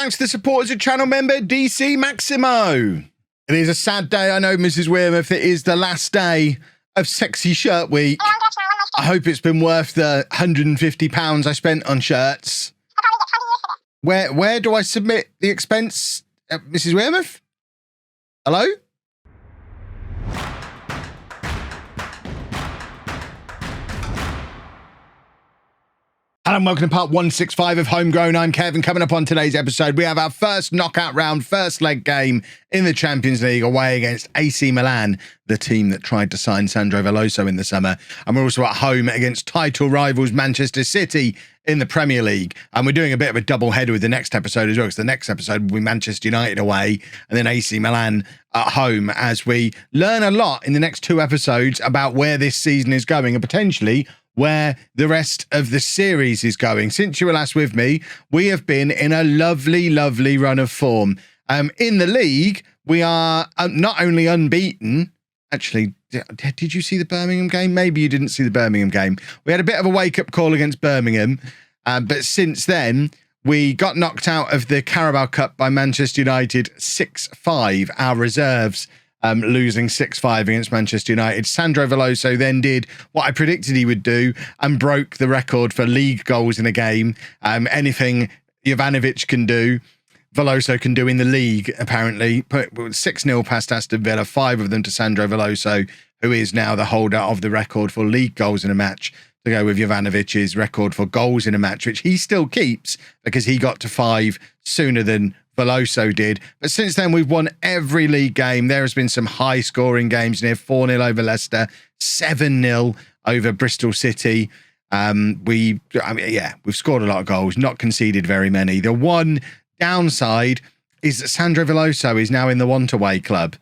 Thanks to the supporters of channel member DC Maximo. It is a sad day, I know, Mrs Wearmouth. It is the last day of Sexy Shirt Week. I hope it's been worth the £150 I spent on shirts. Where do I submit the expense, Mrs Wearmouth? Hello? Hello and welcome to part 165 of Homegrown. I'm Kevin. Coming up on today's episode, we have our first knockout round, first leg game in the Champions League away against AC Milan, the team that tried to sign Sandro Veloso in the summer. And we're also at home against title rivals Manchester City in the Premier League. And we're doing a bit of a double header with the next episode as well, because the next episode will be Manchester United away and then AC Milan at home, as we learn a lot in the next two episodes about where this season is going and potentially where the rest of the series is going. Since you were last with me, we have been in a lovely, lovely run of form. In the league, we are not only unbeaten. Actually, did you see the Birmingham game? Maybe you didn't see the Birmingham game. We had a bit of a wake-up call against Birmingham, but since then, we got knocked out of the Carabao Cup by Manchester United 6-5, our reserves losing 6-5 against Manchester United. Sandro Veloso then did what I predicted he would do and broke the record for league goals in a game. Anything Jovanovic can do, Veloso can do in the league, apparently. Put 6-0 past Aston Villa, 5 of them to Sandro Veloso, who is now the holder of the record for league goals in a match, to go with Jovanovic's record for goals in a match, which he still keeps because he got to 5 sooner than Veloso did. But since then, we've won every league game. There has been some high-scoring games near 4-0 over Leicester, 7-0 over Bristol City. We've scored a lot of goals, not conceded very many. The one downside is that Sandro Veloso is now in the want-away club,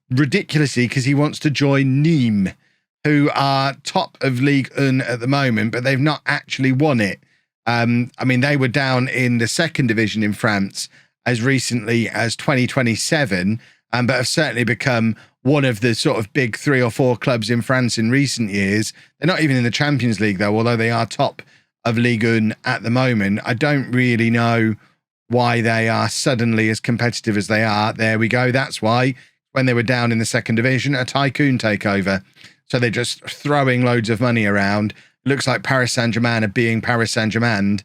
ridiculously, because he wants to join Nîmes, who are top of Ligue 1 at the moment, but they've not actually won it. They were down in the second division in France as recently as 2027, but have certainly become one of the sort of big 3 or 4 clubs in France in recent years. They're not even in the Champions League, though, although they are top of Ligue 1 at the moment. I don't really know why they are suddenly as competitive as they are. There we go. That's why when they were down in the second division, a tycoon takeover. So they're just throwing loads of money around. Looks like Paris Saint-Germain are being Paris Saint-Germain,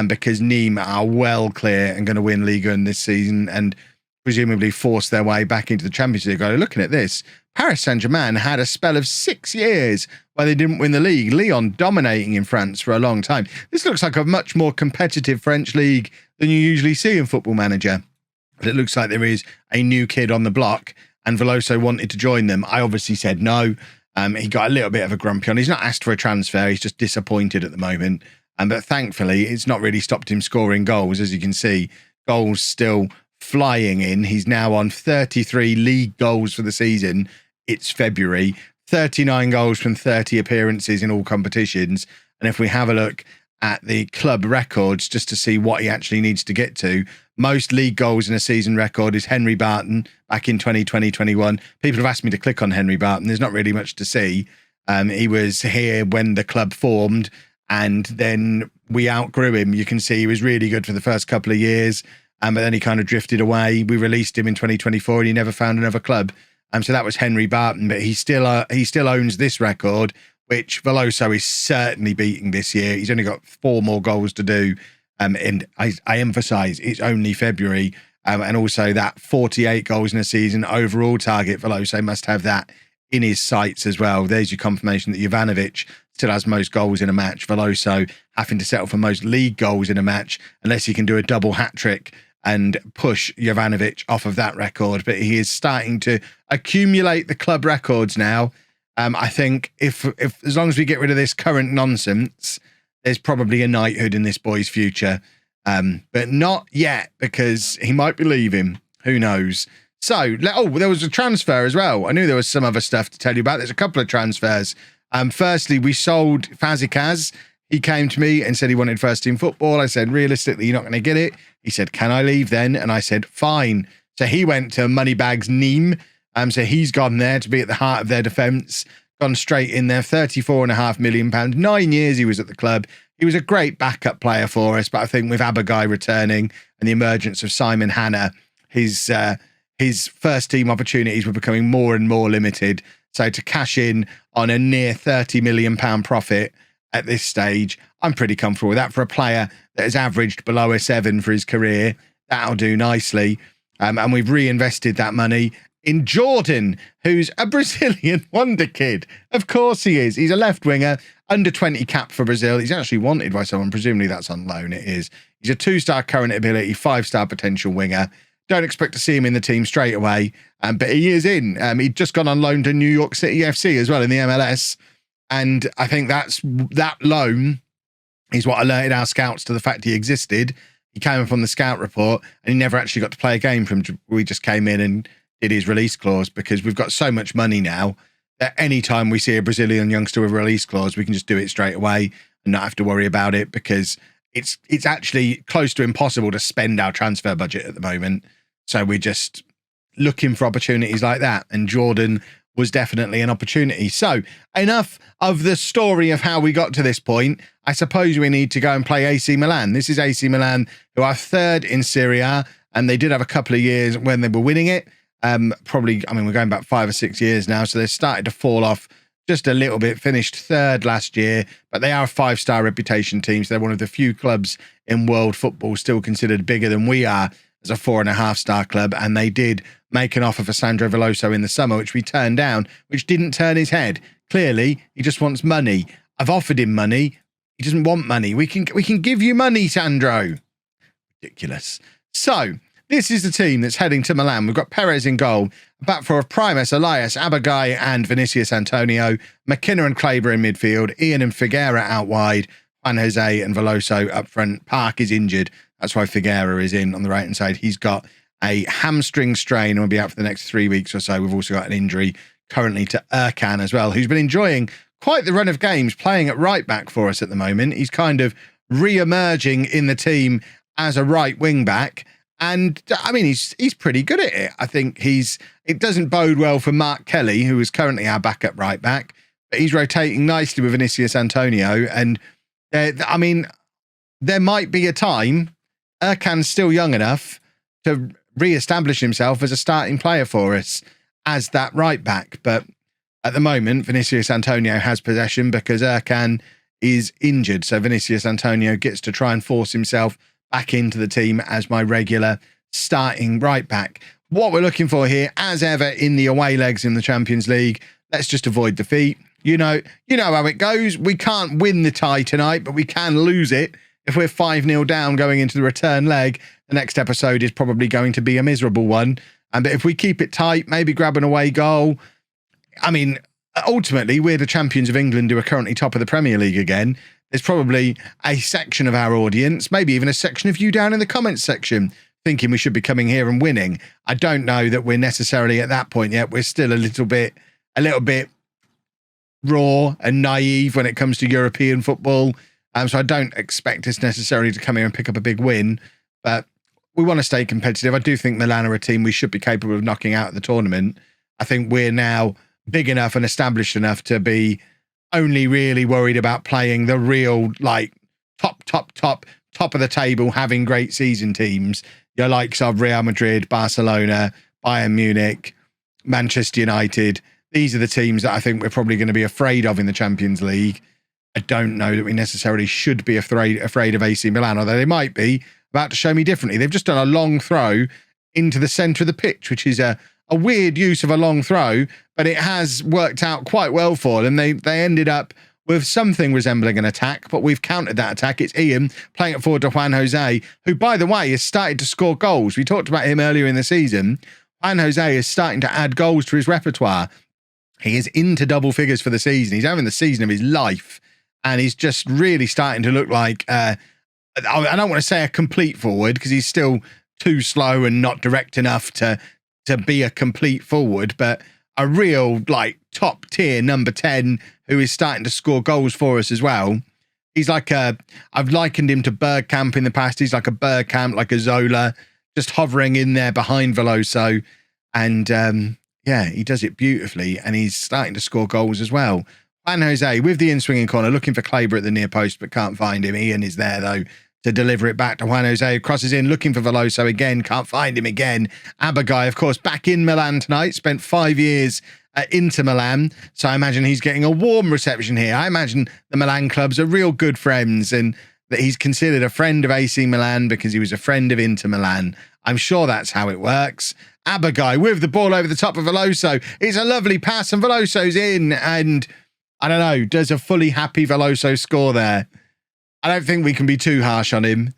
because Nîmes are well clear and going to win Ligue 1 this season and presumably force their way back into the Champions League. Looking at this, Paris Saint-Germain had a spell of 6 years where they didn't win the league. Lyon dominating in France for a long time. This looks like a much more competitive French league than you usually see in Football Manager. But it looks like there is a new kid on the block, and Veloso wanted to join them. I obviously said no. He got a little bit of a grumpy on. He's not asked for a transfer. He's just disappointed at the moment. But thankfully, it's not really stopped him scoring goals. As you can see, goals still flying in. He's now on 33 league goals for the season. It's February. 39 goals from 30 appearances in all competitions. And if we have a look at the club records, just to see what he actually needs to get to, most league goals in a season record is Henry Barton back in 2020-21. People have asked me to click on Henry Barton. There's not really much to see. He was here when the club formed, and then we outgrew him. You can see he was really good for the first couple of years, but then he kind of drifted away. We released him in 2024, and he never found another club. So that was Henry Barton, but he still owns this record, which Veloso is certainly beating this year. He's only got 4 more goals to do. And I emphasise, it's only February. And also that 48 goals in a season overall target, Veloso must have that in his sights as well. There's your confirmation that Jovanovic still has most goals in a match. Veloso having to settle for most league goals in a match, unless he can do a double hat-trick and push Jovanovic off of that record. But he is starting to accumulate the club records now. I think if as long as we get rid of this current nonsense, there's probably a knighthood in this boy's future. But not yet, because he might be leaving. Who knows? So, there was a transfer as well. I knew there was some other stuff to tell you about. There's a couple of transfers. Firstly, we sold Fazikaz. He came to me and said he wanted first team football. I said, realistically, you're not going to get it. He said, can I leave then? And I said, fine. So he went to Moneybags Nîmes. So he's gone there to be at the heart of their defence. Gone straight in there, £34.5 million. 9 years he was at the club. He was a great backup player for us, but I think with Abagai returning and the emergence of Simon Hanna, his first team opportunities were becoming more and more limited. So to cash in on a near £30 million profit at this stage, I'm pretty comfortable with that. For a player that has averaged below a 7 for his career, that'll do nicely. And we've reinvested that money in Jordan, who's a Brazilian wonder kid. Of course he is. He's a left winger, under 20 cap for Brazil. He's actually wanted by someone. Presumably that's on loan. It is. He's a 2-star current ability, 5-star potential winger. Don't expect to see him in the team straight away, but he is in. He'd just gone on loan to New York City FC as well in the MLS. And I think that loan is what alerted our scouts to the fact he existed. He came up on the scout report and he never actually got to play a game from. We just came in and did his release clause, because we've got so much money now that anytime we see a Brazilian youngster with a release clause, we can just do it straight away and not have to worry about it, because it's actually close to impossible to spend our transfer budget at the moment. So we're just looking for opportunities like that. And Jordan was definitely an opportunity. So enough of the story of how we got to this point. I suppose we need to go and play AC Milan. This is AC Milan, who are third in Serie A, and they did have a couple of years when they were winning it. Probably, I mean, we're going back 5 or 6 years now, so they've started to fall off just a little bit. Finished third last year, but they are a 5-star reputation team, so they're one of the few clubs in world football still considered bigger than we are as a 4.5-star club. And they did make an offer for Sandro Veloso in the summer, which we turned down, which didn't turn his head. Clearly, he just wants money. I've offered him money. He doesn't want money. We can give you money, Sandro. Ridiculous. So this is the team that's heading to Milan. We've got Perez in goal, a back four of Primus, Elias, Abagai and Vinicius Antonio, McKenna and Kleber in midfield, Ian and Figueira out wide, Juan Jose and Veloso up front. Park is injured. That's why Figueira is in on the right-hand side. He's got a hamstring strain and will be out for the next 3 weeks or so. We've also got an injury currently to Erkan as well, who's been enjoying quite the run of games playing at right back for us at the moment. He's kind of re-emerging in the team as a right wing back. And I mean, he's pretty good at it. I think it doesn't bode well for Mark Kelly, who is currently our backup right back, but he's rotating nicely with Vinicius Antonio. And I mean, there might be a time Erkan's still young enough to re-establish himself as a starting player for us as that right back. But at the moment, Vinicius Antonio has possession because Erkan is injured. So Vinicius Antonio gets to try and force himself back into the team as my regular starting right back. What we're looking for here, as ever in the away legs in the Champions League, let's just avoid defeat. You know how it goes. We can't win the tie tonight, but we can lose it. If we're 5-0 down going into the return leg, the next episode is probably going to be a miserable one. But if we keep it tight, maybe grab an away goal. I mean, ultimately, we're the champions of England who are currently top of the Premier League again. There's probably a section of our audience, maybe even a section of you down in the comments section, thinking we should be coming here and winning. I don't know that we're necessarily at that point yet. We're still a little bit raw and naive when it comes to European football. So I don't expect us necessarily to come here and pick up a big win, but we want to stay competitive. I do think Milan are a team we should be capable of knocking out at the tournament. I think we're now big enough and established enough to be only really worried about playing the real, like, top of the table, having great season teams. Your likes of Real Madrid, Barcelona, Bayern Munich, Manchester United. These are the teams that I think we're probably going to be afraid of in the Champions League. I don't know that we necessarily should be afraid of AC Milan, although they might be about to show me differently. They've just done a long throw into the centre of the pitch, which is a weird use of a long throw, but it has worked out quite well for them. They ended up with something resembling an attack, but we've countered that attack. It's Ian playing it forward to Juan Jose, who, by the way, has started to score goals. We talked about him earlier in the season. Juan Jose is starting to add goals to his repertoire. He is into double figures for the season. He's having the season of his life, and he's just really starting to look like, I don't want to say a complete forward because he's still too slow and not direct enough to be a complete forward, but a real, like, top tier number 10 who is starting to score goals for us as well. He's like I've likened him to Bergkamp in the past. He's like a Bergkamp, like a Zola, just hovering in there behind Veloso. And yeah, he does it beautifully, and he's starting to score goals as well. Juan Jose with the in-swinging corner, looking for Kleber at the near post, but can't find him. Ian is there, though, to deliver it back to Juan Jose, who crosses in, looking for Veloso again, can't find him again. Abagai, of course, back in Milan tonight, spent 5 years at Inter Milan, so I imagine he's getting a warm reception here. I imagine the Milan clubs are real good friends, and that he's considered a friend of AC Milan because he was a friend of Inter Milan. I'm sure that's how it works. Abagai with the ball over the top of Veloso. It's a lovely pass, and Veloso's in, and I don't know, does a fully happy Veloso score there? I don't think we can be too harsh on him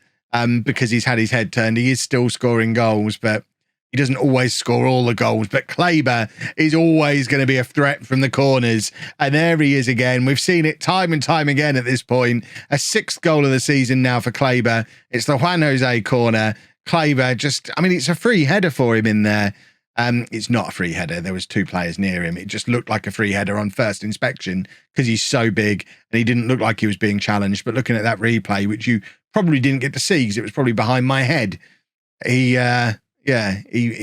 because he's had his head turned. He is still scoring goals, but he doesn't always score all the goals. But Kleber is always going to be a threat from the corners. And there he is again. We've seen it time and time again at this point. A 6th goal of the season now for Kleber. It's the Juan Jose corner. Kleber just, I mean, it's a free header for him in there. It's not a free header. There was 2 players near him. It just looked like a free header on first inspection because he's so big and he didn't look like he was being challenged. But looking at that replay, which you probably didn't get to see because it was probably behind my head, he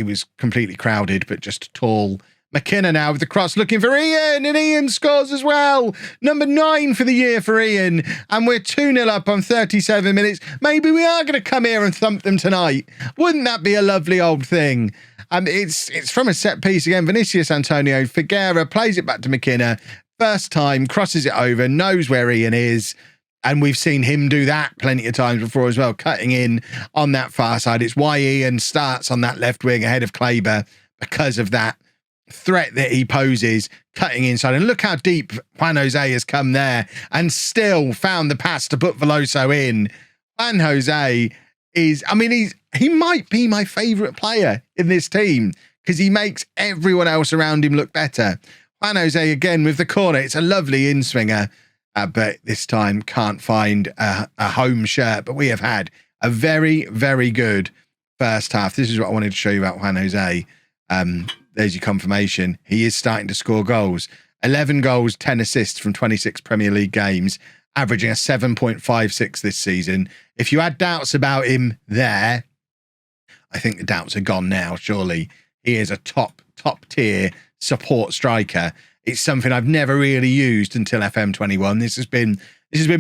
was completely crowded, but just tall. McKenna now with the cross looking for Ian, and Ian scores as well. Number 9 for the year for Ian, and we're 2-0 up on 37 minutes. Maybe we are going to come here and thump them tonight. Wouldn't that be a lovely old thing? It's from a set piece again. Vinicius Antonio Figueira plays it back to McKenna. First time, crosses it over, knows where Ian is. And we've seen him do that plenty of times before as well, cutting in on that far side. It's why Ian starts on that left wing ahead of Kleber, because of that threat that he poses, cutting inside. And look how deep Juan Jose has come there and still found the pass to put Veloso in. Juan Jose is, I mean, he might be my favourite player in this team because he makes everyone else around him look better. Juan Jose again with the corner. It's a lovely in-swinger, but this time can't find a home shirt. But we have had a very, very good first half. This is what I wanted to show you about Juan Jose. There's your confirmation. He is starting to score goals. 11 goals, 10 assists from 26 Premier League games, averaging a 7.56 this season. If you had doubts about him there, I think the doubts are gone now, surely. He is a top tier support striker. It's something I've never really used until FM21. This has been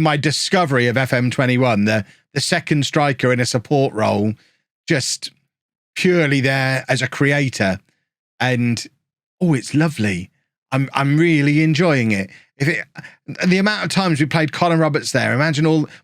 my discovery of FM21, the second striker in a support role, just purely there as a creator. And it's lovely. I'm really enjoying it. The amount of times we played Connor Roberts there,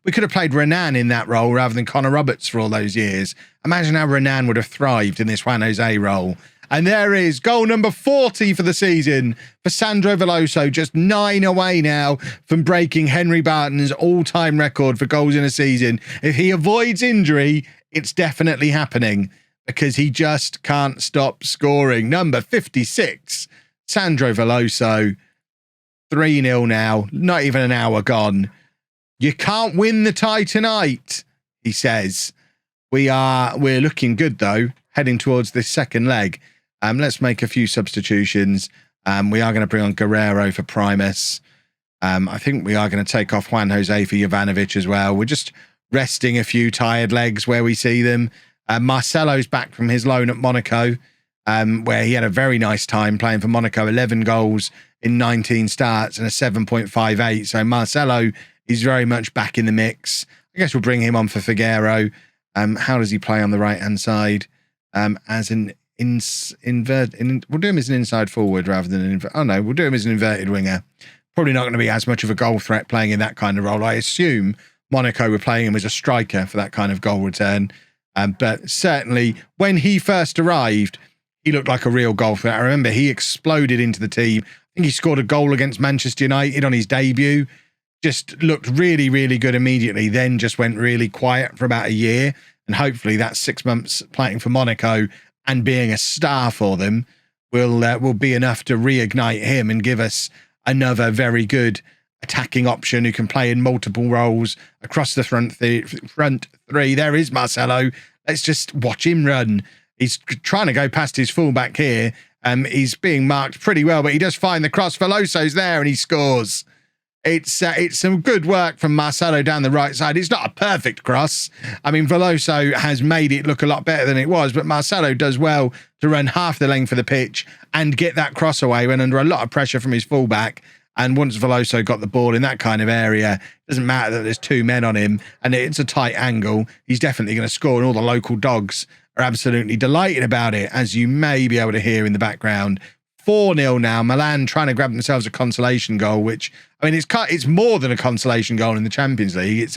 we could have played Renan in that role rather than Connor Roberts for all those years. Imagine how Renan would have thrived in this Juan Jose role. And there is goal number 40 for the season for Sandro Veloso, just 9 away now from breaking Henry Barton's all-time record for goals in a season. If he avoids injury, it's definitely happening because he just can't stop scoring. Number 56, Sandro Veloso, 3-0 now, not even an hour gone. You can't win the tie tonight, he says. We're looking good though, heading towards this second leg. Let's make a few substitutions. We are going to bring on Guerrero for Primus. I think we are going to take off Juan Jose for Jovanovic as well. We're just resting a few tired legs where we see them. Marcelo's back from his loan at Monaco, where he had a very nice time playing for Monaco, 11 goals in 19 starts and a 7.58. So Marcelo is very much back in the mix. I guess we'll bring him on for Figueiro. How does he play on the right-hand side? As an we'll do him as an inside forward rather than we'll do him as an inverted winger. Probably not going to be as much of a goal threat playing in that kind of role. I assume Monaco were playing him as a striker for that kind of goal return. But certainly when he first arrived, he looked like a real goal threat. I remember he exploded into the team. I think he scored a goal against Manchester United on his debut. Just looked really, really good immediately. Then just went really quiet for about a year. And hopefully that 6 months playing for Monaco and being a star for them will be enough to reignite him and give us another very good attacking option who can play in multiple roles across the front three. There is Marcelo. Let's just watch him run. He's trying to go past his fullback here. He's being marked pretty well, but he does find the cross. Veloso's there and he scores. It's some good work from Marcelo down the right side. It's not a perfect cross. I mean, Veloso has made it look a lot better than it was, but Marcelo does well to run half the length of the pitch and get that cross away when under a lot of pressure from his fullback. And once Veloso got the ball in that kind of area, it doesn't matter that there's 2 men on him and it's a tight angle. He's definitely going to score, and all the local dogs are absolutely delighted about it, as you may be able to hear in the background. 4-0 now. Milan trying to grab themselves a consolation goal, which, I mean, it's more than a consolation goal in the Champions League.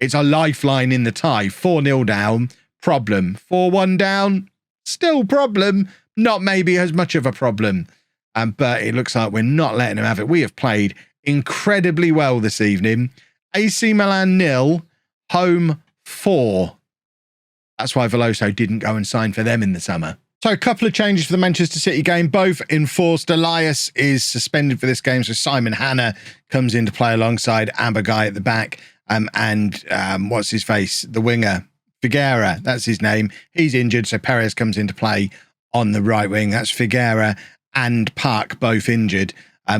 It's a lifeline in the tie. 4-0 down, problem. 4-1 down, still problem. Not maybe as much of a problem. But it looks like we're not letting them have it. We have played incredibly well this evening. AC Milan 0, Holme 4. That's why Veloso didn't go and sign for them in the summer. So a couple of changes for the Manchester City game, both enforced. Elias is suspended for this game, so Simon Hanna comes in to play alongside Abagai at the back. What's his face? The winger, Figueira, that's his name. He's injured, so Perez comes in to play on the right wing. That's Figueira and Park both injured.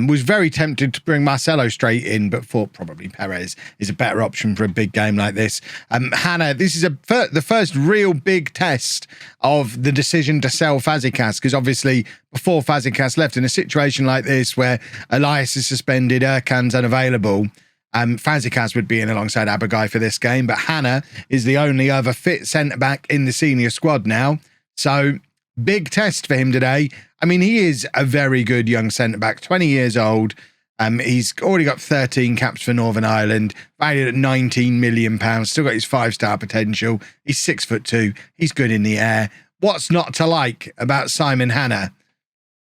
Was very tempted to bring Marcelo straight in, but thought probably Perez is a better option for a big game like this. Hanna, this is the first real big test of the decision to sell Fazekas, because obviously before Fazekas left, in a situation like this where Elias is suspended, Erkan's unavailable, Fazekas would be in alongside Abagai for this game, but Hanna is the only other fit centre-back in the senior squad now. So big test for him today. I mean, he is a very good young centre-back, 20 years old. He's already got 13 caps for Northern Ireland, valued at £19 million, still got his 5-star potential. He's 6'2". He's good in the air. What's not to like about Simon Hanna?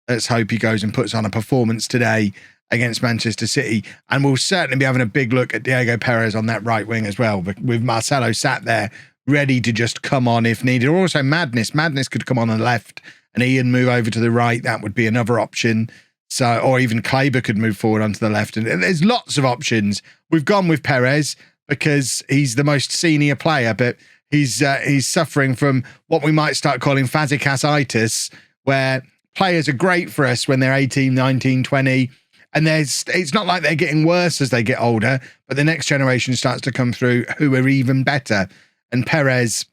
Let's hope he goes and puts on a performance today against Manchester City. And we'll certainly be having a big look at Diego Perez on that right wing as well, with Marcelo sat there ready to just come on if needed. Or also Madness. Madness could come on the left and Ian move over to the right. That would be another option. So, or even Kleber could move forward onto the left. And there's lots of options. We've gone with Perez because he's the most senior player, but he's suffering from what we might start calling Fazekas-itis, where players are great for us when they're 18, 19, 20. And it's not like they're getting worse as they get older, but the next generation starts to come through who are even better. And Perez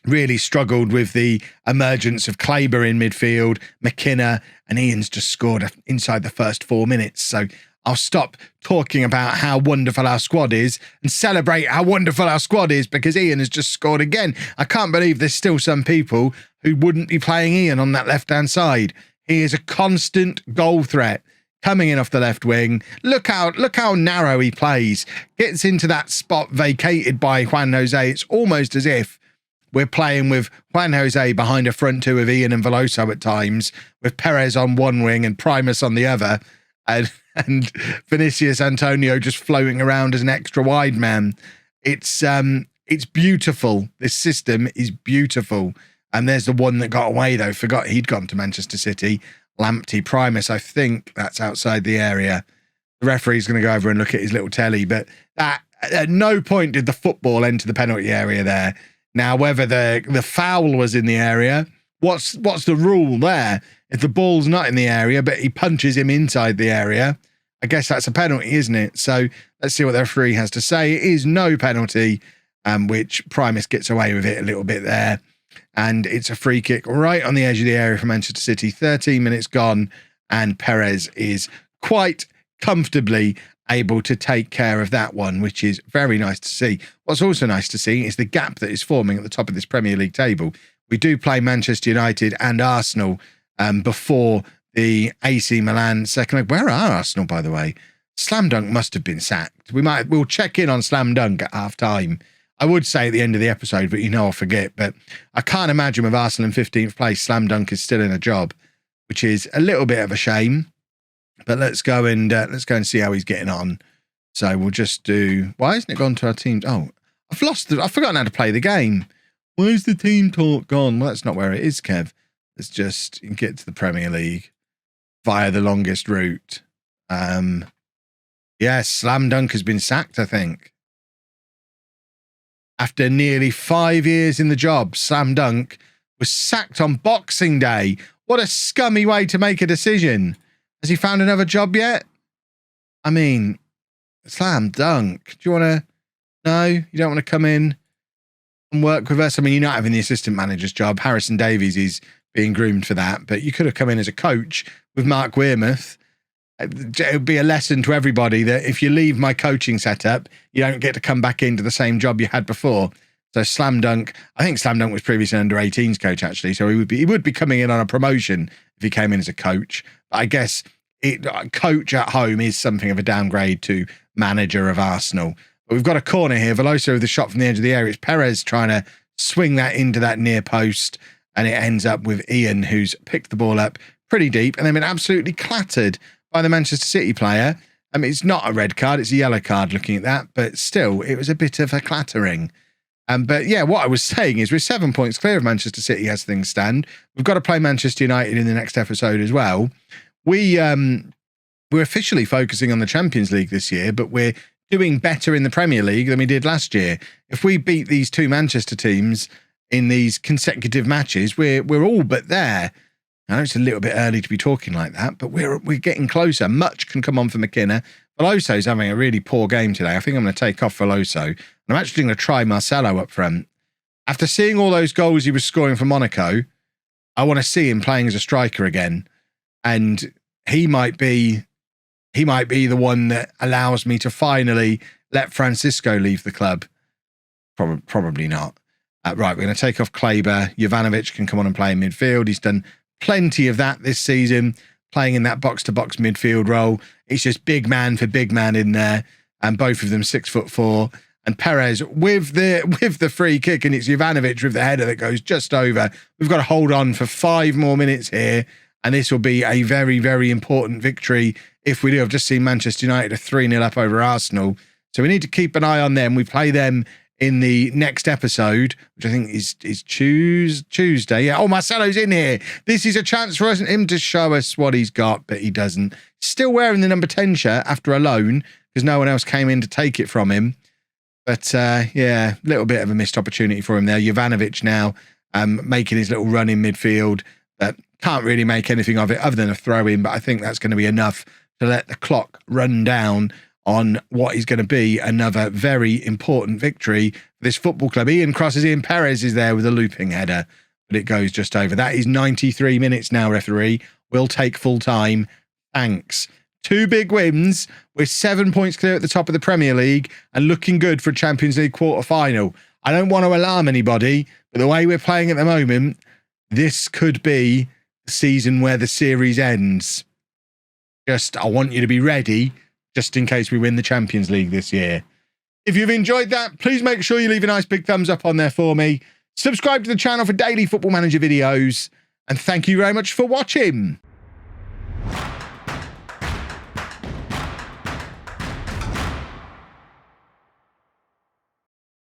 really struggled with the emergence of Kleber in midfield, McKenna, and Ian's just scored inside the first 4 minutes. So I'll stop talking about how wonderful our squad is and celebrate how wonderful our squad is, because Ian has just scored again. I can't believe there's still some people who wouldn't be playing Ian on that left-hand side. He is a constant goal threat coming in off the left wing. Look how narrow he plays. Gets into that spot vacated by Juan Jose. It's almost as if we're playing with Juan Jose behind a front two of Ian and Veloso at times, with Perez on one wing and Primus on the other, and Vinicius Antonio just floating around as an extra wide man. It's beautiful. This system is beautiful. And there's the one that got away, though. Forgot he'd gone to Manchester City. Lamptey. Primus, I think that's outside the area. The referee's going to go over and look at his little telly, but that at no point did the football enter the penalty area there. Now, whether the foul was in the area, what's the rule there? If the ball's not in the area, but he punches him inside the area, I guess that's a penalty, isn't it? So let's see what the referee has to say. It is no penalty, which Primus gets away with it a little bit there. And it's a free kick right on the edge of the area for Manchester City. 13 minutes gone, and Perez is quite comfortably able to take care of that one, which is very nice to see. What's also nice to see is the gap that is forming at the top of this Premier League table. We do play Manchester United and Arsenal before the AC Milan second leg. Where are Arsenal, by the way? Slam Dunk must have been sacked. We'll check in on Slam Dunk at half time. I would say at the end of the episode, but I'll forget. But I can't imagine with Arsenal in 15th place, Slam Dunk is still in a job, which is a little bit of a shame. But let's go and see how he's getting on. So we'll just do. Why hasn't it gone to our teams? Oh, I've forgotten how to play the game. Where's the team talk gone? Well, that's not where it is, Kev. Let's just get to the Premier League via the longest route. Yes, Slam Dunk has been sacked, I think. After nearly 5 years in the job, Slam Dunk was sacked on Boxing Day. What a scummy way to make a decision. Has he found another job yet? I mean, Slam Dunk. Do you want to... No? You don't want to come in and work with us? I mean, you're not having the assistant manager's job. Harrison Davies is being groomed for that. But you could have come in as a coach with Mrs Wearmouth. it would be a lesson to everybody that if you leave my coaching setup, you don't get to come back into the same job you had before. So Slam Dunk, I think Slam Dunk was previously under 18s coach actually, so he would be coming in on a promotion if he came in as a coach. But I guess coach at home is something of a downgrade to manager of Arsenal. But we've got a corner here. Veloso with the shot from the edge of the area. It's Perez trying to swing that into that near post, and it ends up with Ian, who's picked the ball up pretty deep and then been absolutely clattered by the Manchester City player. I mean, it's not a red card, it's a yellow card looking at that, but still, it was a bit of a clattering. But yeah, what I was saying is we're 7 points clear of Manchester City as things stand. We've got to play Manchester United in the next episode as well. We're officially focusing on the Champions League this year, but we're doing better in the Premier League than we did last year. If we beat these two Manchester teams in these consecutive matches, we're all but there. I know it's a little bit early to be talking like that, but we're getting closer. Much can come on for McKenna. Veloso's having a really poor game today. I think I'm going to take off Veloso. And I'm actually going to try Marcelo up front. After seeing all those goals he was scoring for Monaco, I want to see him playing as a striker again. And he might be the one that allows me to finally let Francisco leave the club. Probably not. Right, we're going to take off Kleber. Jovanovic can come on and play in midfield. He's done plenty of that this season, playing in that box-to-box midfield role. It's just big man for big man in there, and both of them 6'4". And Perez with the free kick, and it's Jovanovic with the header that goes just over. We've got to hold on for 5 more minutes here, and this will be a very, very important victory if we do. I've just seen Manchester United are 3-0 up over Arsenal, so we need to keep an eye on them. We play them in the next episode, which I think is Tuesday. Yeah. Oh, Marcelo's in here. This is a chance for him to show us what he's got, but he doesn't. Still wearing the number 10 shirt after a loan because no one else came in to take it from him. But yeah, a little bit of a missed opportunity for him there. Jovanovic now making his little run in midfield, but can't really make anything of it other than a throw in. But I think that's going to be enough to let the clock run down on what is going to be another very important victory for this football club. Ian crosses in. Perez is there with a looping header, but it goes just over. That is 93 minutes now, referee. We'll take full time. Thanks. 2 big wins. We're 7 points clear at the top of the Premier League and looking good for a Champions League quarter-final. I don't want to alarm anybody, but the way we're playing at the moment, this could be the season where the series ends. I want you to be ready just in case we win the Champions League this year. If you've enjoyed that, please make sure you leave a nice big thumbs up on there for me. Subscribe to the channel for daily Football Manager videos. And thank you very much for watching.